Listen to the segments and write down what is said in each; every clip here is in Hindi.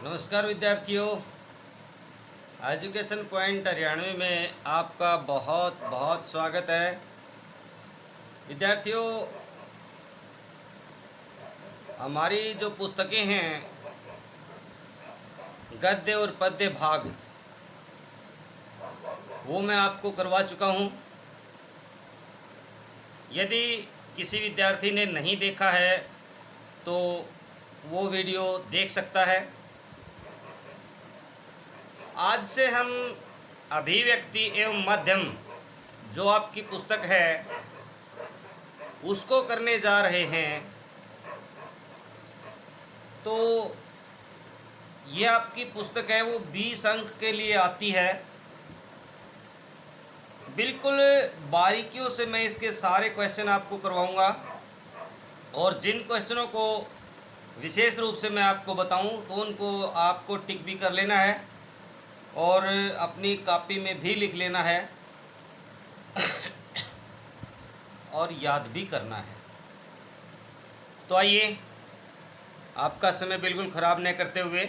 नमस्कार विद्यार्थियों, एजुकेशन पॉइंट हरियाणवी में आपका बहुत बहुत स्वागत है। विद्यार्थियों, हमारी जो पुस्तकें हैं गद्य और पद्य भाग, वो मैं आपको करवा चुका हूँ। यदि किसी विद्यार्थी ने नहीं देखा है तो वो वीडियो देख सकता है। आज से हम अभिव्यक्ति एवं माध्यम जो आपकी पुस्तक है उसको करने जा रहे हैं। तो ये आपकी पुस्तक है वो 20 अंक के लिए आती है। बिल्कुल बारीकियों से मैं इसके सारे क्वेश्चन आपको करवाऊंगा और जिन क्वेश्चनों को विशेष रूप से मैं आपको बताऊं तो उनको आपको टिक भी कर लेना है और अपनी कॉपी में भी लिख लेना है और याद भी करना है। तो आइए, आपका समय बिल्कुल ख़राब न करते हुए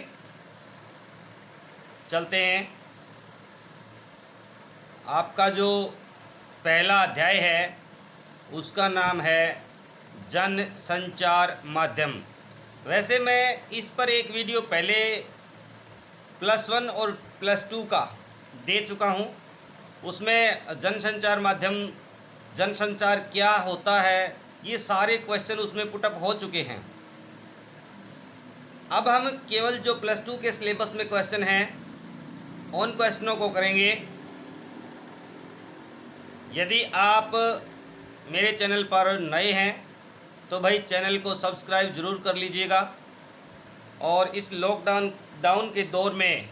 चलते हैं। आपका जो पहला अध्याय है उसका नाम है जन संचार माध्यम। वैसे मैं इस पर एक वीडियो पहले +1 और +2 का दे चुका हूँ। उसमें जनसंचार माध्यम, जनसंचार क्या होता है, ये सारे क्वेश्चन उसमें पुटअप हो चुके हैं। अब हम केवल जो +2 के सिलेबस में क्वेश्चन हैं उन क्वेश्चनों को करेंगे। यदि आप मेरे चैनल पर नए हैं तो भाई चैनल को सब्सक्राइब ज़रूर कर लीजिएगा। और इस लॉकडाउन के दौर में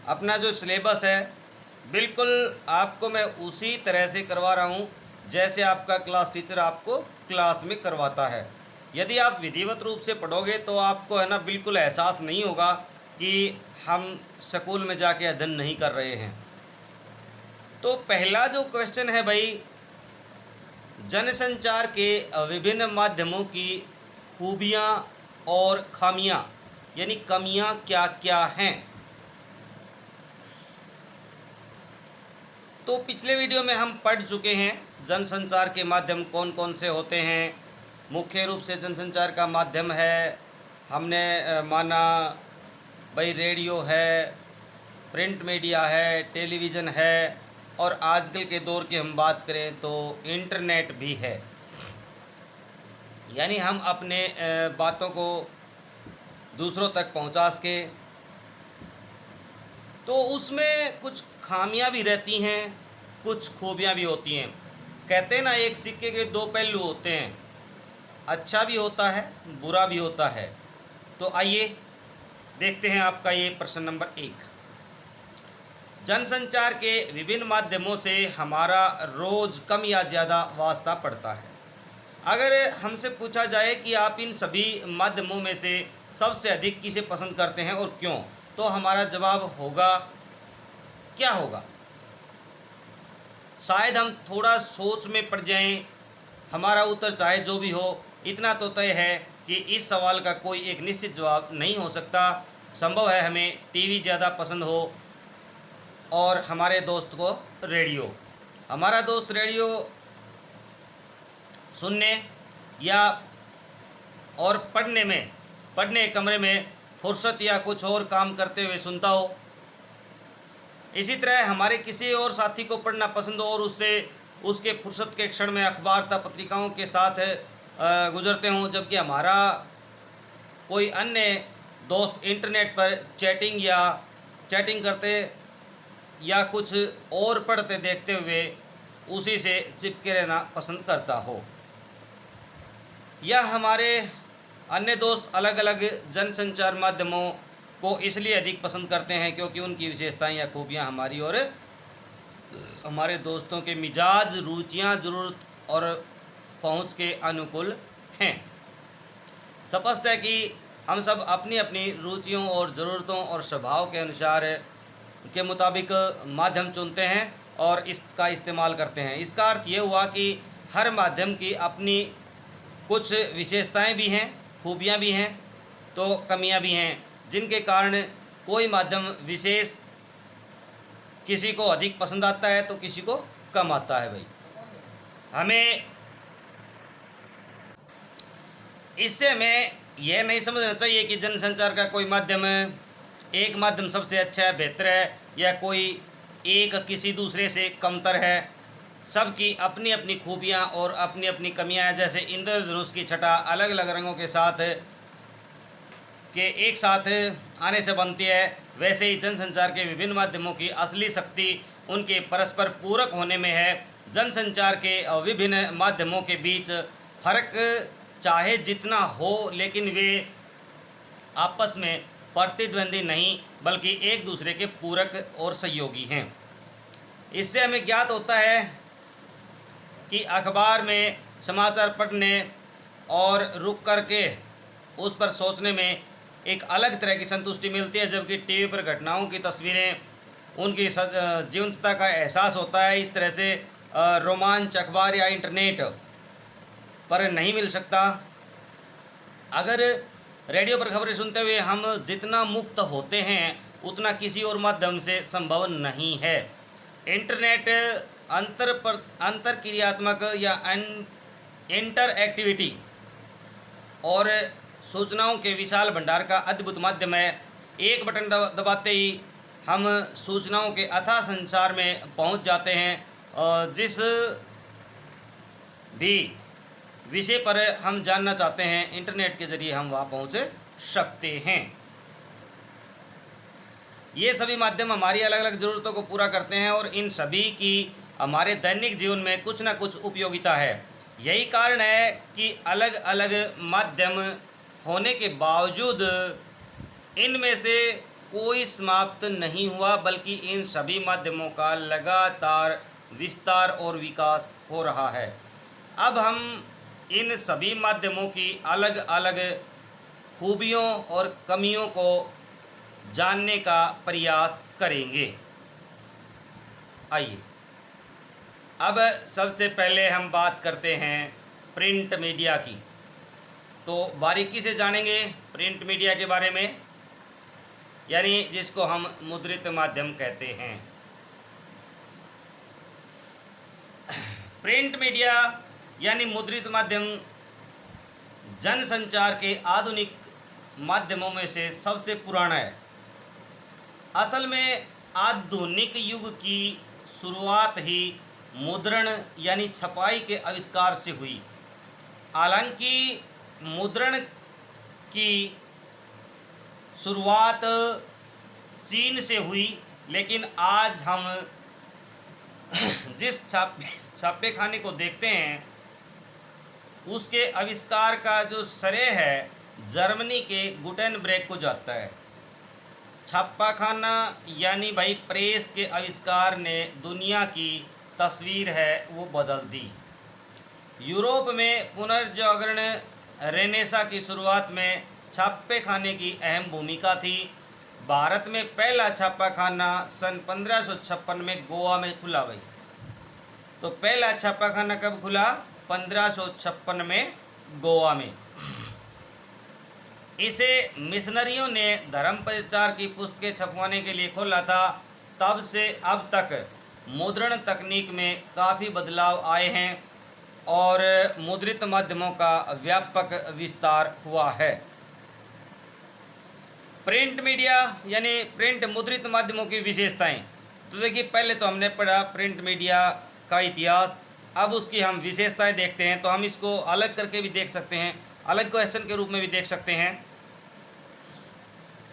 अपना जो सिलेबस है बिल्कुल आपको मैं उसी तरह से करवा रहा हूँ जैसे आपका क्लास टीचर आपको क्लास में करवाता है। यदि आप विधिवत रूप से पढ़ोगे तो आपको है ना बिल्कुल एहसास नहीं होगा कि हम स्कूल में जाके अध्ययन नहीं कर रहे हैं। तो पहला जो क्वेश्चन है भाई, जनसंचार के विभिन्न माध्यमों की खूबियाँ और खामियाँ यानी कमियाँ क्या क्या हैं। तो पिछले वीडियो में हम पढ़ चुके हैं जनसंचार के माध्यम कौन कौन से होते हैं। मुख्य रूप से जनसंचार का माध्यम है, हमने माना भाई रेडियो है, प्रिंट मीडिया है, टेलीविज़न है और आजकल के दौर की हम बात करें तो इंटरनेट भी है। यानी हम अपने बातों को दूसरों तक पहुंचा सके। तो उसमें कुछ खामियां भी रहती हैं, कुछ खूबियां भी होती हैं। कहते हैं ना, एक सिक्के के दो पहलू होते हैं, अच्छा भी होता है बुरा भी होता है। तो आइए देखते हैं आपका ये प्रश्न नंबर 1। जनसंचार के विभिन्न माध्यमों से हमारा रोज़ कम या ज़्यादा वास्ता पड़ता है। अगर हमसे पूछा जाए कि आप इन सभी माध्यमों में से सबसे अधिक किसे पसंद करते हैं और क्यों, तो हमारा जवाब होगा, क्या होगा? शायद हम थोड़ा सोच में पड़ जाएं। हमारा उत्तर चाहे जो भी हो, इतना तो तय है कि इस सवाल का कोई एक निश्चित जवाब नहीं हो सकता। संभव है हमें टीवी ज़्यादा पसंद हो और हमारे दोस्त को रेडियो। हमारा दोस्त रेडियो सुनने या और पढ़ने कमरे में फुर्सत या कुछ और काम करते हुए सुनता हो। इसी तरह हमारे किसी और साथी को पढ़ना पसंद हो और उससे उसके फुर्सत के क्षण में अखबार या पत्रिकाओं के साथ गुजरते हों, जबकि हमारा कोई अन्य दोस्त इंटरनेट पर चैटिंग करते या कुछ और पढ़ते देखते हुए उसी से चिपके रहना पसंद करता हो। या हमारे अन्य दोस्त अलग अलग जनसंचार माध्यमों को इसलिए अधिक पसंद करते हैं क्योंकि उनकी विशेषताएं या खूबियां हमारी और हमारे दोस्तों के मिजाज, रुचियां, ज़रूरत और पहुंच के अनुकूल हैं। स्पष्ट है कि हम सब अपनी अपनी रुचियों और ज़रूरतों और स्वभाव के अनुसार के मुताबिक माध्यम चुनते हैं और इसका इस्तेमाल करते हैं। इसका अर्थ ये हुआ कि हर माध्यम की अपनी कुछ विशेषताएं भी हैं, खूबियां भी हैं, तो कमियां भी हैं। जिनके कारण कोई माध्यम विशेष किसी को अधिक पसंद आता है तो किसी को कम आता है। भाई हमें इससे हमें यह नहीं समझना चाहिए कि जनसंचार का कोई माध्यम एक माध्यम सबसे अच्छा है, बेहतर है, या कोई एक किसी दूसरे से कमतर है। सबकी अपनी अपनी खूबियाँ और अपनी अपनी कमियाँ हैं। जैसे इंद्रधनुष की छटा अलग अलग रंगों के साथ एक साथ आने से बनती है, वैसे ही जनसंचार के विभिन्न माध्यमों की असली शक्ति उनके परस्पर पूरक होने में है। जनसंचार के विभिन्न माध्यमों के बीच फर्क चाहे जितना हो, लेकिन वे आपस में प्रतिद्वंदी नहीं बल्कि एक दूसरे के पूरक और सहयोगी हैं। इससे हमें ज्ञात होता है कि अखबार में समाचार पढ़ने और रुक करके उस पर सोचने में एक अलग तरह की संतुष्टि मिलती है, जबकि टीवी पर घटनाओं की तस्वीरें उनकी जीवंतता का एहसास होता है। इस तरह से रोमांच अखबार या इंटरनेट पर नहीं मिल सकता। अगर रेडियो पर खबरें सुनते हुए हम जितना मुक्त होते हैं उतना किसी और माध्यम से संभव नहीं है। इंटरनेट अंतर क्रियात्मक या इंटर एक्टिविटी और सूचनाओं के विशाल भंडार का अद्भुत माध्यम है। एक बटन दबाते ही हम सूचनाओं के अथाह संसार में पहुंच जाते हैं। जिस भी विषय पर हम जानना चाहते हैं, इंटरनेट के जरिए हम वहां पहुंच सकते हैं। ये सभी माध्यम हमारी अलग अलग ज़रूरतों को पूरा करते हैं और इन सभी की हमारे दैनिक जीवन में कुछ ना कुछ उपयोगिता है। यही कारण है कि अलग अलग माध्यम होने के बावजूद इनमें से कोई समाप्त नहीं हुआ, बल्कि इन सभी माध्यमों का लगातार विस्तार और विकास हो रहा है। अब हम इन सभी माध्यमों की अलग अलग खूबियों और कमियों को जानने का प्रयास करेंगे। आइए अब सबसे पहले हम बात करते हैं प्रिंट मीडिया की। तो बारीकी से जानेंगे प्रिंट मीडिया के बारे में, यानी जिसको हम मुद्रित माध्यम कहते हैं। प्रिंट मीडिया यानी मुद्रित माध्यम जनसंचार के आधुनिक माध्यमों में से सबसे पुराना है। असल में आधुनिक युग की शुरुआत ही मुद्रण यानी छपाई के आविष्कार से हुई। हालांकि मुद्रण की शुरुआत चीन से हुई, लेकिन आज हम जिस छापे खाने को देखते हैं उसके आविष्कार का जो श्रेय है जर्मनी के गुटेनबर्ग को जाता है। छापा खाना यानी भाई प्रेस के आविष्कार ने दुनिया की तस्वीर है वो बदल दी। यूरोप में पुनर्जागरण रेनेसा की शुरुआत में छापे खाने की अहम भूमिका थी। भारत में पहला छापा खाना सन 1556 में गोवा में खुला। भाई तो पहला छापा खाना कब खुला? 1556 में गोवा में। इसे मिशनरियों ने धर्म प्रचार की पुस्तकें छपवाने के लिए खोला था। तब से अब तक मुद्रण तकनीक में काफ़ी बदलाव आए हैं और मुद्रित माध्यमों का व्यापक विस्तार हुआ है। प्रिंट मीडिया यानी प्रिंट मुद्रित माध्यमों की विशेषताएं। तो देखिए, पहले तो हमने पढ़ा प्रिंट मीडिया का इतिहास, अब उसकी हम विशेषताएं देखते हैं। तो हम इसको अलग करके भी देख सकते हैं, अलग क्वेश्चन के रूप में भी देख सकते हैं।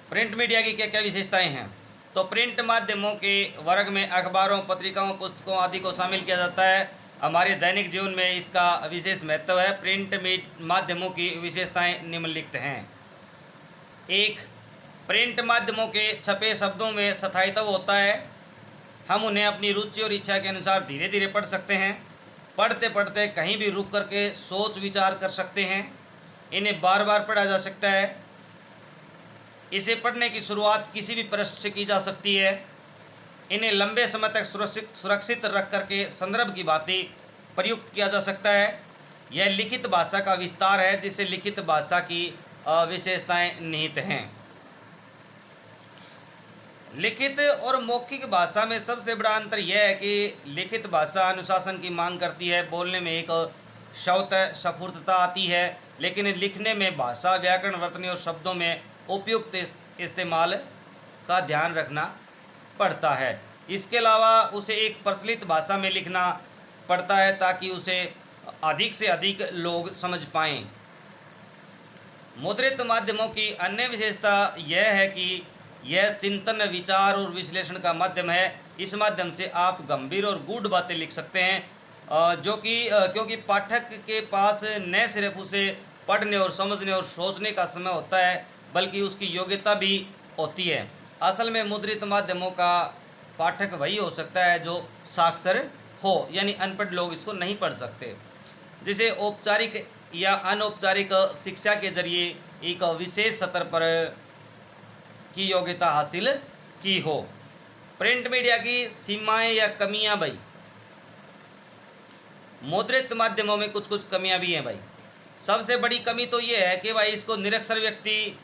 प्रिंट मीडिया की क्या क्या विशेषताएं हैं? तो प्रिंट माध्यमों के वर्ग में अखबारों, पत्रिकाओं, पुस्तकों आदि को शामिल किया जाता है। हमारे दैनिक जीवन में इसका विशेष महत्व है। प्रिंट माध्यमों की विशेषताएं निम्नलिखित हैं। 1. प्रिंट माध्यमों के छपे शब्दों में स्थायित्व होता है। हम उन्हें अपनी रुचि और इच्छा के अनुसार धीरे धीरे पढ़ सकते हैं। पढ़ते पढ़ते कहीं भी रुक करके सोच विचार कर सकते हैं। इन्हें बार बार पढ़ा जा सकता है। इसे पढ़ने की शुरुआत किसी भी पृष्ठ से की जा सकती है। इन्हें लंबे समय तक सुरक्षित रख करके संदर्भ की भांति प्रयुक्त किया जा सकता है। यह लिखित भाषा का विस्तार है, जिससे लिखित भाषा की विशेषताएं निहित हैं। लिखित और मौखिक भाषा में सबसे बड़ा अंतर यह है कि लिखित भाषा अनुशासन की मांग करती है, बोलने में एक शब्द स्फूर्तता आती है, लेकिन लिखने में भाषा, व्याकरण, वर्तनी और शब्दों में उपयुक्त इस्तेमाल का ध्यान रखना पड़ता है। इसके अलावा उसे एक प्रचलित भाषा में लिखना पड़ता है ताकि उसे अधिक से अधिक लोग समझ पाएं। मुद्रित माध्यमों की अन्य विशेषता यह है कि यह चिंतन, विचार और विश्लेषण का माध्यम है। इस माध्यम से आप गंभीर और गूढ़ बातें लिख सकते हैं, क्योंकि पाठक के पास न सिर्फ उसे पढ़ने और समझने और सोचने का समय होता है, बल्कि उसकी योग्यता भी होती है। असल में मुद्रित माध्यमों का पाठक वही हो सकता है जो साक्षर हो, यानी अनपढ़ लोग इसको नहीं पढ़ सकते, जिसे औपचारिक या अनौपचारिक शिक्षा के जरिए एक विशेष स्तर पर की योग्यता हासिल की हो। प्रिंट मीडिया की सीमाएं या कमियां भाई, मुद्रित माध्यमों में कुछ कमियां भी हैं भाई। सबसे बड़ी कमी तो ये है कि भाई इसको निरक्षर व्यक्ति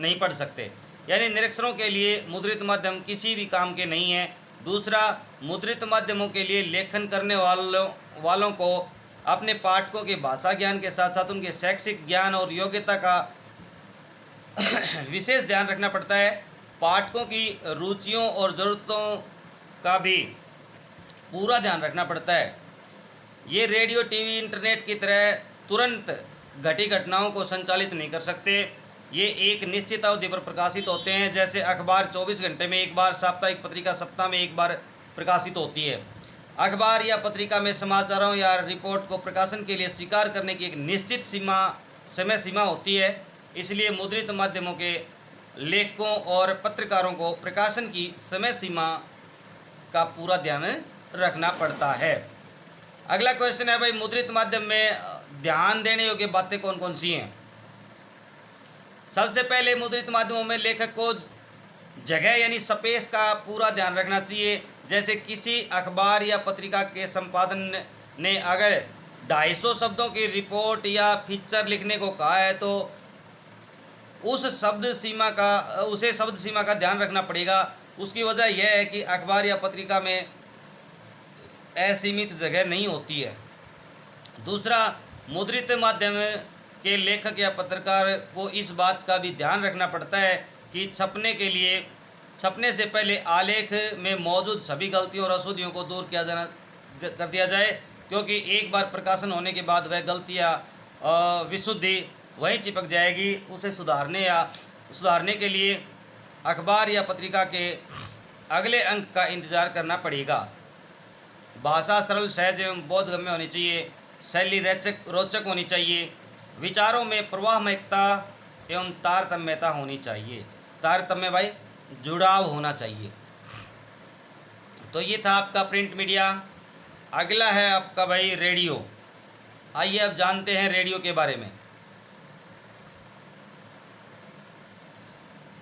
नहीं पढ़ सकते, यानी निरक्षरों के लिए मुद्रित माध्यम किसी भी काम के नहीं है। दूसरा, मुद्रित माध्यमों के लिए लेखन करने वालों को अपने पाठकों के भाषा ज्ञान के साथ साथ उनके शैक्षिक ज्ञान और योग्यता का विशेष ध्यान रखना पड़ता है। पाठकों की रुचियों और ज़रूरतों का भी पूरा ध्यान रखना पड़ता है। ये रेडियो, टीवी, इंटरनेट की तरह तुरंत घटी घटनाओं को संचालित नहीं कर सकते। ये एक निश्चित अवधि पर प्रकाशित होते हैं, जैसे अखबार 24 घंटे में एक बार, साप्ताहिक पत्रिका सप्ताह में एक बार प्रकाशित होती है। अखबार या पत्रिका में समाचारों या रिपोर्ट को प्रकाशन के लिए स्वीकार करने की एक निश्चित समय सीमा होती है। इसलिए मुद्रित माध्यमों के लेखकों और पत्रकारों को प्रकाशन की समय सीमा का पूरा ध्यान रखना पड़ता है। अगला क्वेश्चन है भाई, मुद्रित माध्यम में ध्यान देने योग्य बातें कौन कौन सी हैं? सबसे पहले मुद्रित माध्यमों में लेखक को जगह यानी स्पेस का पूरा ध्यान रखना चाहिए। जैसे किसी अखबार या पत्रिका के संपादन ने अगर 250 शब्दों की रिपोर्ट या फीचर लिखने को कहा है तो उसे शब्द सीमा का ध्यान रखना पड़ेगा। उसकी वजह यह है कि अखबार या पत्रिका में असीमित जगह नहीं होती है। दूसरा, मुद्रित माध्यम के लेखक या पत्रकार को इस बात का भी ध्यान रखना पड़ता है कि छपने से पहले आलेख में मौजूद सभी गलतियों और अशुद्धियों को दूर कर दिया जाए, क्योंकि एक बार प्रकाशन होने के बाद वह गलतियाँ विशुद्धि वहीं चिपक जाएगी। उसे सुधारने के लिए अखबार या पत्रिका के अगले अंक का इंतजार करना पड़ेगा। भाषा सरल, सहज एवं बोधगम्य होनी चाहिए। शैली रोचक होनी चाहिए। विचारों में प्रवाहमयता एवं तारतम्यता होनी चाहिए। तारतम्य भाई जुड़ाव होना चाहिए। तो ये था आपका प्रिंट मीडिया। अगला है आपका भाई रेडियो। आइए अब जानते हैं रेडियो के बारे में।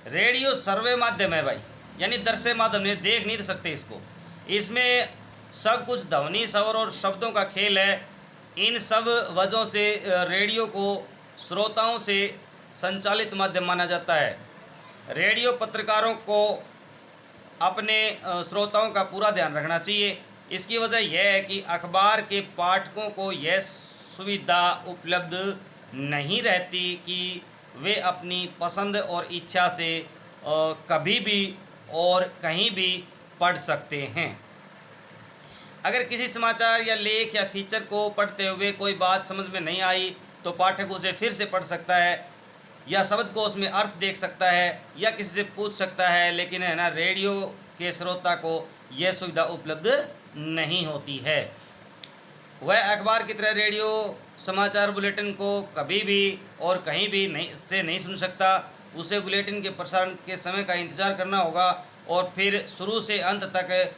रेडियो सर्वे माध्यम है भाई, यानी दृश्य माध्यम ने देख नहीं सकते इसको। इसमें सब कुछ ध्वनि, स्वर और शब्दों का खेल है। इन सब वजहों से रेडियो को श्रोताओं से संचालित माध्यम माना जाता है। रेडियो पत्रकारों को अपने श्रोताओं का पूरा ध्यान रखना चाहिए। इसकी वजह यह है कि अखबार के पाठकों को यह सुविधा उपलब्ध नहीं रहती कि वे अपनी पसंद और इच्छा से कभी भी और कहीं भी पढ़ सकते हैं। अगर किसी समाचार या लेख या फीचर को पढ़ते हुए कोई बात समझ में नहीं आई तो पाठक उसे फिर से पढ़ सकता है या शब्दकोश में अर्थ देख सकता है या किसी से पूछ सकता है, लेकिन है ना रेडियो के श्रोता को यह सुविधा उपलब्ध नहीं होती है। वह अखबार की तरह रेडियो समाचार बुलेटिन को कभी भी और कहीं भी नहीं सुन सकता। उसे बुलेटिन के प्रसारण के समय का इंतजार करना होगा और फिर शुरू से अंत तक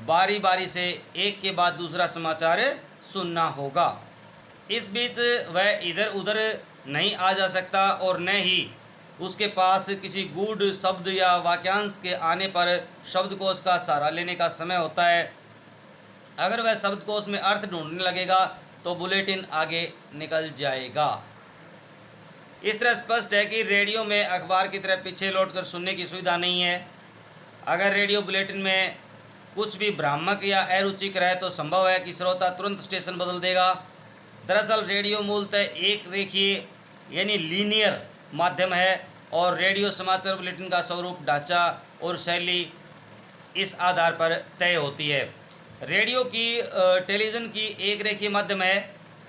बारी बारी से एक के बाद दूसरा समाचार सुनना होगा। इस बीच वह इधर उधर नहीं आ जा सकता और न ही उसके पास किसी गूढ़ शब्द या वाक्यांश के आने पर शब्दकोश का सहारा लेने का समय होता है। अगर वह शब्दकोश में अर्थ ढूंढने लगेगा तो बुलेटिन आगे निकल जाएगा। इस तरह स्पष्ट है कि रेडियो में अखबार की तरह पीछे लौटकर सुनने की सुविधा नहीं है। अगर रेडियो बुलेटिन में कुछ भी भ्रामक या अरुचिक रहे तो संभव है कि श्रोता तुरंत स्टेशन बदल देगा। दरअसल रेडियो मूलतः एक रेखीय यानी लीनियर माध्यम है और रेडियो समाचार बुलेटिन का स्वरूप, ढांचा और शैली इस आधार पर तय होती है। रेडियो की टेलीविज़न की एक रेखीय माध्यम है।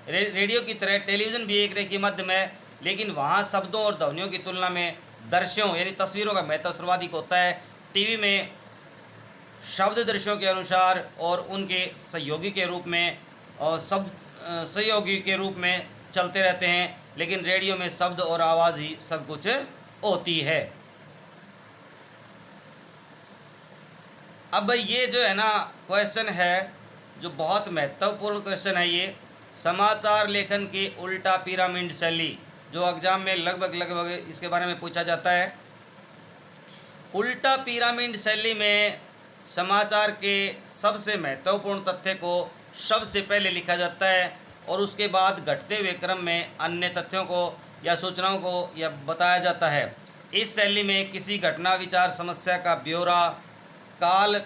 रेडियो की तरह टेलीविज़न भी एक रेखीय माध्यम है, लेकिन वहाँ शब्दों और ध्वनियों की तुलना में दृश्यों यानी तस्वीरों का महत्व सर्वाधिक होता है। टीवी में शब्द दृश्यों के अनुसार और उनके सहयोगी के रूप में और शब्द सहयोगी के रूप में चलते रहते हैं, लेकिन रेडियो में शब्द और आवाज़ ही सब कुछ होती है। अब ये जो है ना क्वेश्चन है, जो बहुत महत्वपूर्ण क्वेश्चन है, ये समाचार लेखन की उल्टा पिरामिड शैली, जो एग्जाम में लगभग इसके बारे में पूछा जाता है। उल्टा पिरामिड शैली में समाचार के सबसे महत्वपूर्ण तथ्य को सबसे पहले लिखा जाता है और उसके बाद घटते हुए क्रम में अन्य तथ्यों को या सूचनाओं को या बताया जाता है। इस शैली में किसी घटना, विचार, समस्या का ब्यौरा काल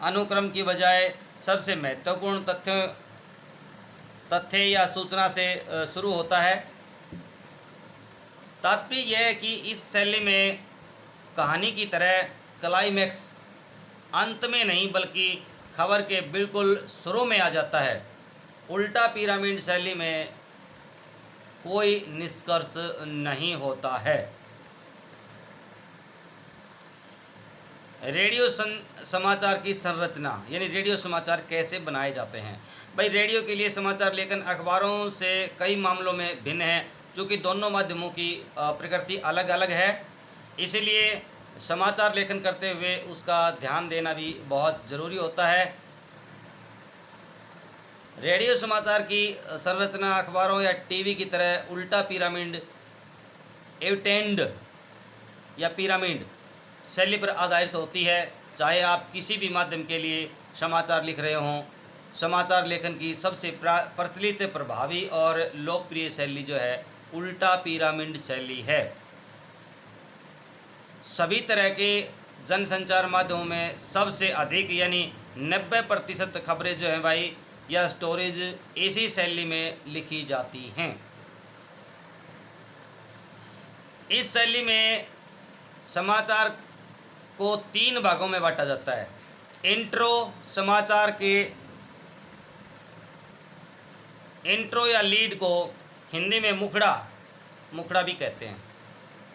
अनुक्रम की बजाय सबसे महत्वपूर्ण तथ्य या सूचना से शुरू होता है। तात्पर्य यह है कि इस शैली में कहानी की तरह क्लाइमैक्स अंत में नहीं बल्कि खबर के बिल्कुल शुरू में आ जाता है। उल्टा पिरामिड शैली में कोई निष्कर्ष नहीं होता है। रेडियो समाचार की संरचना यानी रेडियो समाचार कैसे बनाए जाते हैं। भाई रेडियो के लिए समाचार लेखन अखबारों से कई मामलों में भिन्न है, क्योंकि दोनों माध्यमों की प्रकृति अलग अलग है। इसीलिए समाचार लेखन करते हुए उसका ध्यान देना भी बहुत ज़रूरी होता है। रेडियो समाचार की संरचना अखबारों या टीवी की तरह उल्टा पिरामिड एवटेंड या पिरामिड शैली पर आधारित होती है। चाहे आप किसी भी माध्यम के लिए समाचार लिख रहे हों, समाचार लेखन की सबसे प्रचलित, प्रभावी और लोकप्रिय शैली जो है उल्टा पिरामिड शैली है। सभी तरह के जनसंचार माध्यमों में सबसे अधिक यानी 90% खबरें जो हैं भाई या स्टोरेज इसी शैली में लिखी जाती हैं। इस शैली में समाचार को 3 भागों में बांटा जाता है। इंट्रो, समाचार के इंट्रो या लीड को हिंदी में मुखड़ा भी कहते हैं।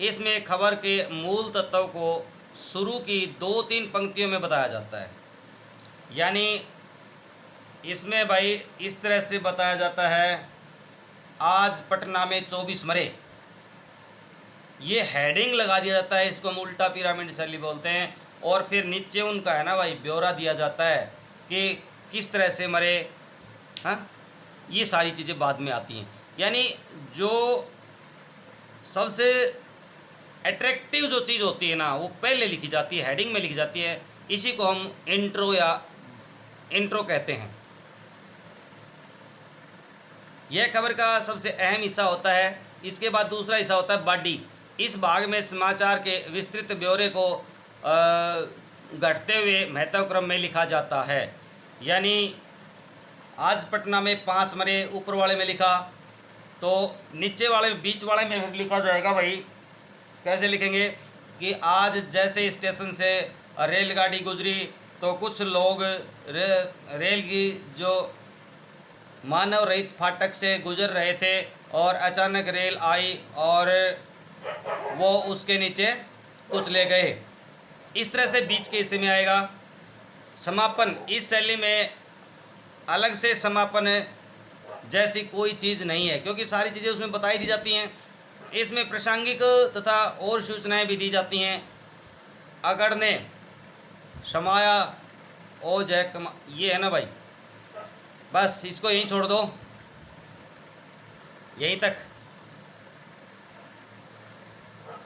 इसमें खबर के मूल तत्वों को शुरू की 2-3 पंक्तियों में बताया जाता है। यानी इसमें भाई इस तरह से बताया जाता है, आज पटना में 24 मरे, ये हेडिंग लगा दिया जाता है, इसको हम उल्टा पिरामिड शैली बोलते हैं। और फिर नीचे उनका है ना भाई ब्यौरा दिया जाता है कि किस तरह से मरे, हाँ, ये सारी चीज़ें बाद में आती हैं। यानी जो सबसे अट्रैक्टिव जो चीज़ होती है ना वो पहले लिखी जाती है, हेडिंग में लिखी जाती है। इसी को हम इंट्रो कहते हैं। यह खबर का सबसे अहम हिस्सा होता है। इसके बाद दूसरा हिस्सा होता है बॉडी। इस भाग में समाचार के विस्तृत ब्यौरे को घटते हुए महत्व क्रम में लिखा जाता है। यानी आज पटना में 5 मरे ऊपर वाले में लिखा, तो नीचे वाले बीच वाले में लिखा जाएगा भाई। कैसे लिखेंगे कि आज जैसे स्टेशन से रेलगाड़ी गुजरी तो कुछ लोग रेल की जो मानव रहित फाटक से गुजर रहे थे और अचानक रेल आई और वो उसके नीचे कुछ ले गए। इस तरह से बीच के हिस्से में आएगा समापन। इस शैली में अलग से समापन जैसी कोई चीज़ नहीं है, क्योंकि सारी चीज़ें उसमें बताई दी जाती हैं। इसमें प्रासंगिक तथा और सूचनाएं भी दी जाती हैं। अगड़ने, समाया, ओ जय ये है ना भाई, बस इसको यहीं छोड़ दो, यहीं तक।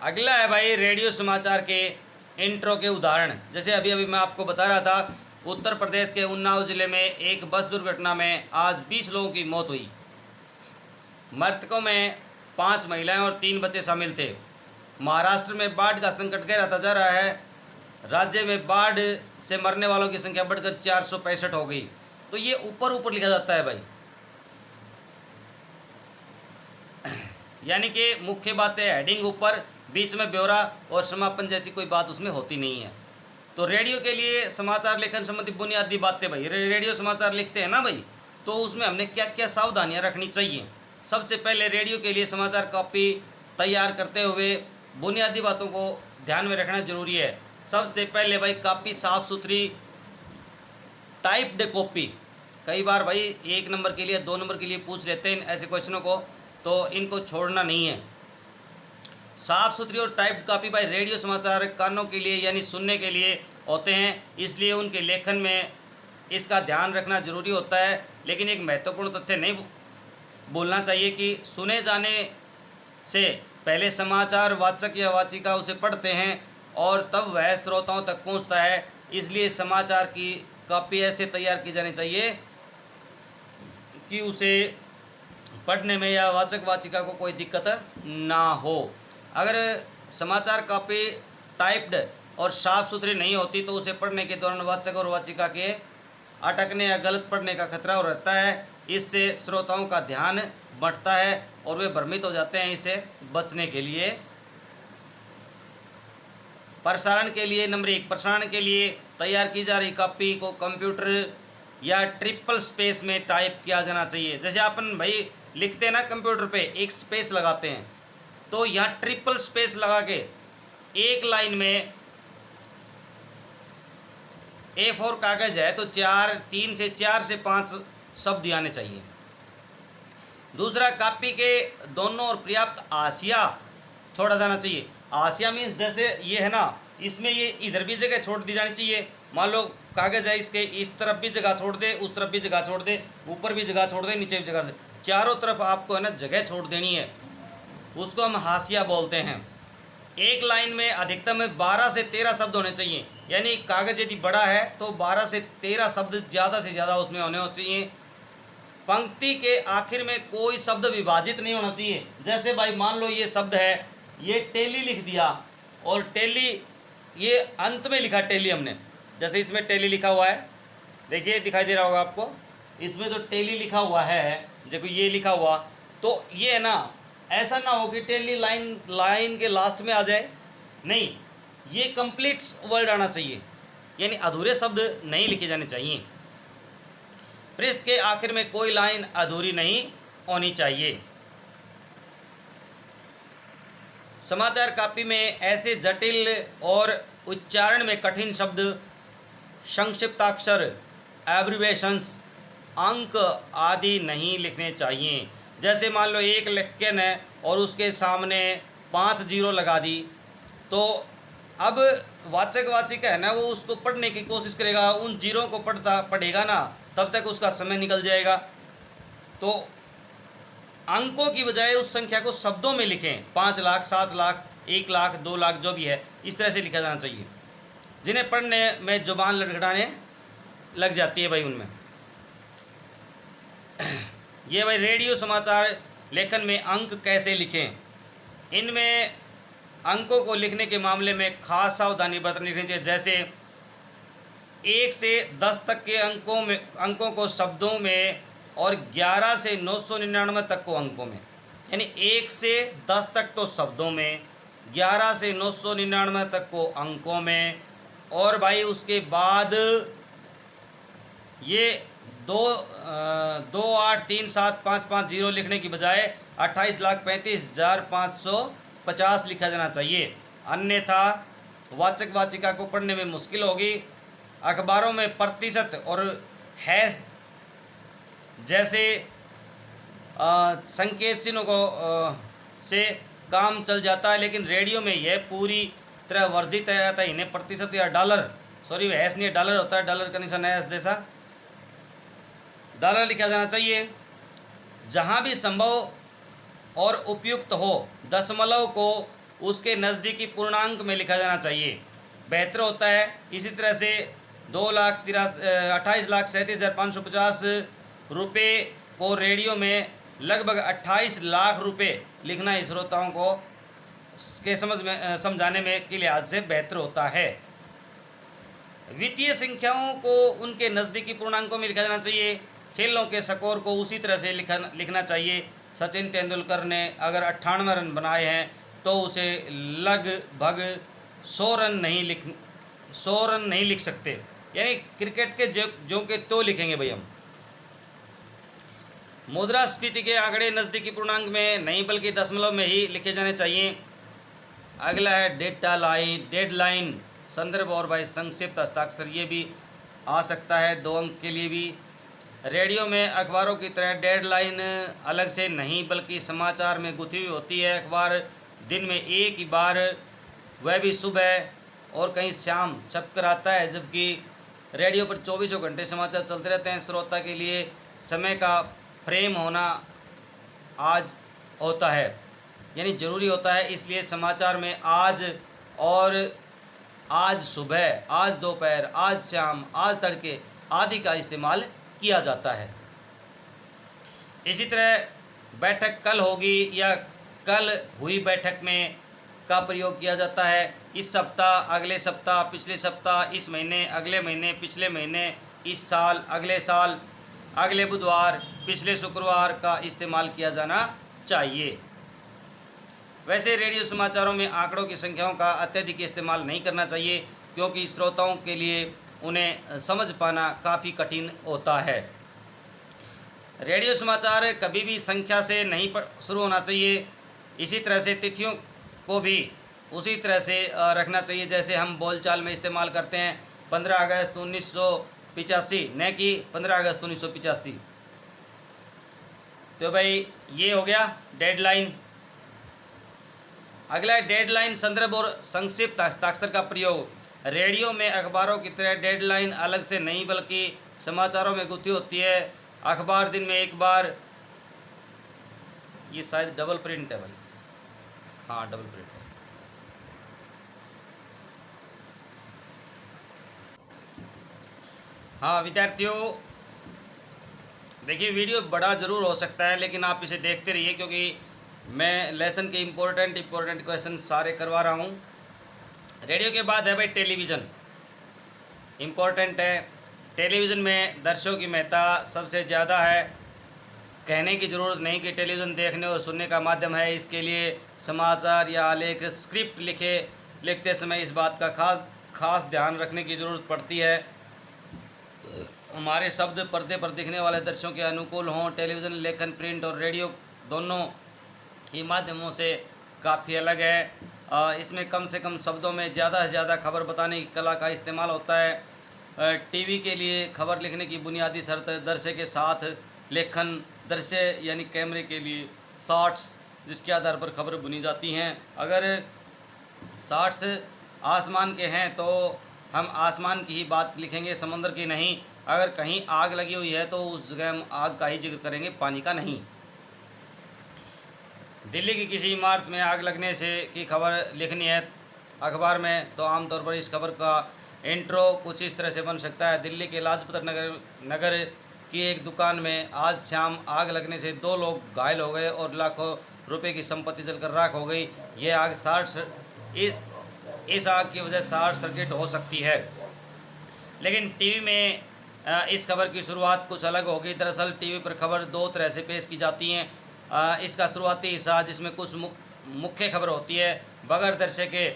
अगला है भाई रेडियो समाचार के इंट्रो के उदाहरण। जैसे अभी मैं आपको बता रहा था, उत्तर प्रदेश के उन्नाव जिले में एक बस दुर्घटना में आज 20 लोगों की मौत हुई। मृतकों में 5 महिलाएं और 3 बच्चे शामिल थे। महाराष्ट्र में बाढ़ का संकट गहराता जा रहा है। राज्य में बाढ़ से मरने वालों की संख्या बढ़कर 465 हो गई। तो ये ऊपर ऊपर लिखा जाता है भाई, यानी कि मुख्य बातें हेडिंग ऊपर, बीच में ब्यौरा और समापन जैसी कोई बात उसमें होती नहीं है। तो रेडियो के लिए समाचार लेखन संबंधी बुनियादी बातें भाई, रेडियो समाचार लिखते हैं ना भाई, तो उसमें हमने क्या क्या सावधानियां रखनी चाहिए। सबसे पहले रेडियो के लिए समाचार कॉपी तैयार करते हुए बुनियादी बातों को ध्यान में रखना जरूरी है। सबसे पहले भाई कॉपी साफ सुथरी टाइप्ड कॉपी, कई बार भाई 1 नंबर के लिए 2 नंबर के लिए पूछ लेते हैं ऐसे क्वेश्चनों को, तो इनको छोड़ना नहीं है। साफ सुथरी और टाइप्ड कॉपी भाई रेडियो समाचार कानों के लिए यानी सुनने के लिए होते हैं, इसलिए उनके लेखन में इसका ध्यान रखना जरूरी होता है। लेकिन एक महत्वपूर्ण तथ्य नहीं बोलना चाहिए कि सुने जाने से पहले समाचार वाचक या वाचिका उसे पढ़ते हैं और तब वह श्रोताओं तक पहुंचता है। इसलिए समाचार की कॉपी ऐसे तैयार की जानी चाहिए कि उसे पढ़ने में या वाचक वाचिका को कोई दिक्कत ना हो। अगर समाचार कॉपी टाइप्ड और साफ सुथरी नहीं होती तो उसे पढ़ने के दौरान वाचक और वाचिका के अटकने या गलत पढ़ने का खतरा हो रहता है। इससे श्रोताओं का ध्यान बढ़ता है और वे भ्रमित हो जाते हैं। इसे बचने के लिए प्रसारण के लिए नंबर 1, प्रसारण के लिए तैयार की जा रही कॉपी को कंप्यूटर या ट्रिपल स्पेस में टाइप किया जाना चाहिए। जैसे अपन भाई लिखते हैं ना कंप्यूटर पे एक स्पेस लगाते हैं, तो यहाँ ट्रिपल स्पेस लगा के एक लाइन में A4 कागज है तो 3 से 4 से 5 शब्द आने चाहिए। दूसरा, कॉपी के दोनों और पर्याप्त हाशिया छोड़ा जाना चाहिए। हाशिया मीन्स जैसे ये है ना, इसमें ये इधर भी जगह छोड़ दी जानी चाहिए। मान लो कागज है, इसके इस तरफ भी जगह छोड़ दे, उस तरफ भी जगह छोड़ दे, ऊपर भी जगह छोड़ दे, नीचे भी जगह से, चारों तरफ आपको है ना जगह छोड़ देनी है, उसको हम हाशिया बोलते हैं। एक लाइन में अधिकतम 12 से 13 शब्द होने चाहिए, यानी कागज यदि बड़ा है तो 12 से 13 शब्द ज़्यादा से ज़्यादा उसमें होने चाहिए। पंक्ति के आखिर में कोई शब्द विभाजित नहीं होना चाहिए। जैसे भाई मान लो ये शब्द है, ये टेली लिख दिया और टेली ये अंत में लिखा टेली हमने, जैसे इसमें टेली लिखा हुआ है, देखिए दिखाई दे रहा होगा आपको, इसमें जो टेली लिखा हुआ है, देखो ये लिखा हुआ, तो ये है ना, ऐसा ना हो कि टेली लाइन के लास्ट में आ जाए, नहीं, ये कंप्लीट वर्ड आना चाहिए, यानी अधूरे शब्द नहीं लिखे जाने चाहिए। पृष्ठ के आखिर में कोई लाइन अधूरी नहीं होनी चाहिए। समाचार कॉपी में ऐसे जटिल और उच्चारण में कठिन शब्द, संक्षिप्ताक्षर, एब्रिवेशंस, अंक आदि नहीं लिखने चाहिए। जैसे मान लो एक लेक्चन है और उसके सामने 5 जीरो लगा दी, तो अब वाचक वाचिका है ना, वो उसको पढ़ने की कोशिश करेगा, उन जीरो को पढ़ेगा ना, तब तक उसका समय निकल जाएगा। तो अंकों की बजाय उस संख्या को शब्दों में लिखें, 5 लाख, 7 लाख, 1 लाख, 2 लाख, जो भी है, इस तरह से लिखा जाना चाहिए, जिन्हें पढ़ने में जुबान लड़खड़ाने लग जाती है भाई उनमें। ये भाई रेडियो समाचार लेखन में अंक कैसे लिखें। इनमें अंकों को लिखने के मामले में खास सावधानी बरतनी चाहिए। जैसे 1 से 10 तक के अंकों को शब्दों में और 11 से 999 तक को अंकों में, यानी 1 से 10 तक तो शब्दों में, 11 से 999 तक को अंकों में। और भाई उसके बाद ये 2837550 लिखने की बजाय 28,35,550 लिखा जाना चाहिए, अन्यथा वाचक वाचिका को पढ़ने में मुश्किल होगी। अखबारों में प्रतिशत और हैश जैसे संकेत चिन्हों को से काम चल जाता है, लेकिन रेडियो में यह पूरी तरह वर्जित है। इन्हें प्रतिशत या डॉलर, सॉरी हैश नहीं, डॉलर होता है, डॉलर का निशान है जैसा, डॉलर लिखा जाना चाहिए। जहाँ भी संभव और उपयुक्त हो, दशमलव को उसके नज़दीकी पूर्णांक में लिखा जाना चाहिए, बेहतर होता है। इसी तरह से 28,37,550 रुपये को रेडियो में लगभग 28 लाख रुपये लिखना श्रोताओं को के समझाने में के लिहाज से बेहतर होता है। वित्तीय संख्याओं को उनके नज़दीकी पूर्णांकों में लिखा जाना चाहिए। खेलों के स्कोर को उसी तरह से लिखना चाहिए। सचिन तेंदुलकर ने अगर 98 रन बनाए हैं तो उसे लगभग 100 रन नहीं लिख सकते, यानी क्रिकेट के जो के तो लिखेंगे भाई हम। मुद्रास्फीति के आंकड़े नज़दीकी पूर्णांक में नहीं बल्कि दशमलव में ही लिखे जाने चाहिए। अगला है डेडलाइन, संदर्भ और भाई संक्षिप्त हस्ताक्षर, ये भी आ सकता है 2 अंक के लिए भी। रेडियो में अखबारों की तरह डेडलाइन अलग से नहीं बल्कि समाचार में गुथी हुई होती है। अखबार दिन में एक ही बार, वह भी सुबह और कहीं शाम छप कर आता है, जबकि रेडियो पर 24 घंटे समाचार चलते रहते हैं। श्रोता के लिए समय का फ्रेम होना आज होता है, यानी ज़रूरी होता है। इसलिए समाचार में आज और आज सुबह, आज दोपहर, आज शाम, आज तड़के आदि का इस्तेमाल किया जाता है। इसी तरह बैठक कल होगी या कल हुई बैठक में का प्रयोग किया जाता है। इस सप्ताह, अगले सप्ताह, पिछले सप्ताह, इस महीने, अगले महीने, पिछले महीने, इस साल, अगले साल, अगले बुधवार, पिछले शुक्रवार का इस्तेमाल किया जाना चाहिए। वैसे रेडियो समाचारों में आंकड़ों की संख्याओं का अत्यधिक इस्तेमाल नहीं करना चाहिए, क्योंकि श्रोताओं के लिए उन्हें समझ पाना काफ़ी कठिन होता है। रेडियो समाचार कभी भी संख्या से नहीं शुरू होना चाहिए। इसी तरह से तिथियों को भी उसी तरह से रखना चाहिए जैसे हम बोलचाल में इस्तेमाल करते हैं। 15 अगस्त 1985 न कि 15 अगस्त 1985। तो भाई ये हो गया डेडलाइन। अगला है डेडलाइन, संदर्भ और संक्षिप्त हस्ताक्षर का प्रयोग। रेडियो में अखबारों की तरह डेडलाइन अलग से नहीं बल्कि समाचारों में गुथी होती है। अखबार दिन में एक बार, ये शायद डबल प्रिंट है भाई, हाँ डबल प्रिंट है। हाँ विद्यार्थियों, देखिए वीडियो बड़ा ज़रूर हो सकता है, लेकिन आप इसे देखते रहिए क्योंकि मैं लेसन के इम्पोर्टेंट क्वेश्चन सारे करवा रहा हूँ। रेडियो के बाद है भाई टेलीविज़न, इम्पोर्टेंट है। टेलीविज़न में दर्शकों की महत्ता सबसे ज़्यादा है। कहने की ज़रूरत नहीं कि टेलीविज़न देखने और सुनने का माध्यम है। इसके लिए समाचार या आलेख स्क्रिप्ट लिखते समय इस बात का खास ध्यान रखने की ज़रूरत पड़ती है। हमारे शब्द पर्दे पर दिखने वाले दर्शकों के अनुकूल हों। टेलीविज़न लेखन, प्रिंट और रेडियो दोनों ही माध्यमों से काफ़ी अलग है। इसमें कम से कम शब्दों में ज़्यादा से ज़्यादा खबर बताने की कला का इस्तेमाल होता है। टीवी के लिए खबर लिखने की बुनियादी शर्त दृश्य के साथ लेखन, दृश्य यानी कैमरे के लिए शॉट्स, जिसके आधार पर खबर बुनी जाती हैं। अगर शॉट्स आसमान के हैं तो हम आसमान की ही बात लिखेंगे, समंदर की नहीं। अगर कहीं आग लगी हुई है तो उस जगह हम आग का ही जिक्र करेंगे, पानी का नहीं। दिल्ली की किसी इमारत में आग लगने से की खबर लिखनी है अखबार में, तो आमतौर पर इस खबर का इंट्रो कुछ इस तरह से बन सकता है। दिल्ली के लाजपत नगर की एक दुकान में आज शाम आग लगने से 2 लोग घायल हो गए और लाखों रुपए की संपत्ति जलकर राख हो गई। यह आग इस आग की वजह शॉर्ट सर्किट हो सकती है। लेकिन टीवी में इस खबर की शुरुआत कुछ अलग होगी। दरअसल टीवी पर खबर 2 तरह से पेश की जाती हैं। इसका शुरुआती हिस्सा जिसमें कुछ मुख्य खबर होती है, बगैर दर्शक के